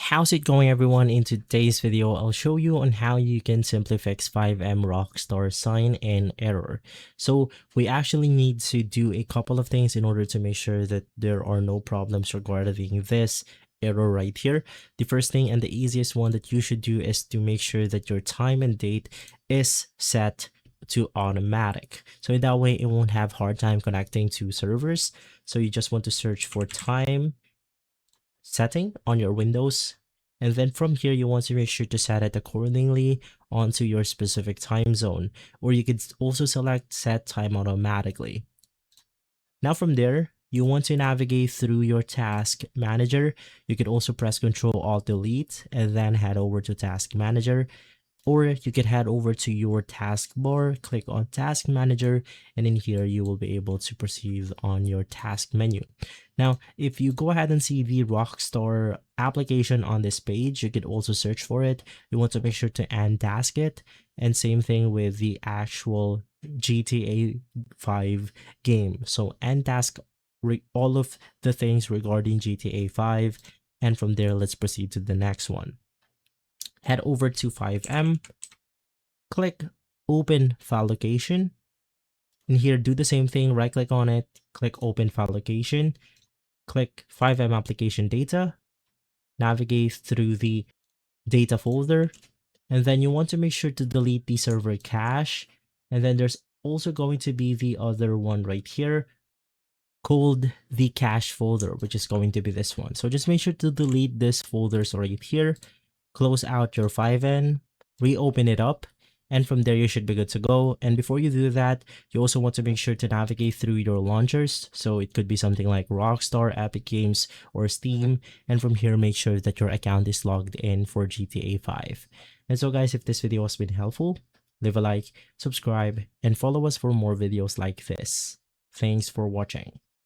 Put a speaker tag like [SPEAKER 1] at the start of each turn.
[SPEAKER 1] How's it going, everyone? In today's video, I'll show you on how you can simply fix Fivem Rockstar sign-in error. So we actually need to do a couple of things in order to make sure that there are no problems regarding this error right here. The first thing and the easiest one that you should do is to make sure that your time and date is set to automatic. So in that way, it won't have hard time connecting to servers. So you just want to search for time setting on your Windows, and then from here you want to make sure to set it accordingly onto your specific time zone, or you could also select set time automatically. Now from there, you want to navigate through your task manager. You could also press Ctrl Alt Delete and then head over to task manager, or you could head over to your taskbar, click on task manager, and in here you will be able to proceed on your task menu. Now, if you go ahead and see the Rockstar application on this page, you could also search for it. You want to make sure to untask it, and same thing with the actual GTA 5 game. So untask all of the things regarding GTA 5, and from there let's proceed to the next one. Head over to Fivem, click open file location. In here, do the same thing, right click on it, click open file location, click Fivem application data, navigate through the data folder, and then you want to make sure to delete the server cache. And then there's also going to be the other one right here called the cache folder, which is going to be this one. So just make sure to delete this folders right here. Close out your Fivem, reopen it up, and from there you should be good to go. And before you do that, you also want to make sure to navigate through your launchers. So it could be something like Rockstar, Epic Games, or Steam. And from here, make sure that your account is logged in for GTA 5. And so guys, if this video has been helpful, leave a like, subscribe, and follow us for more videos like this. Thanks for watching.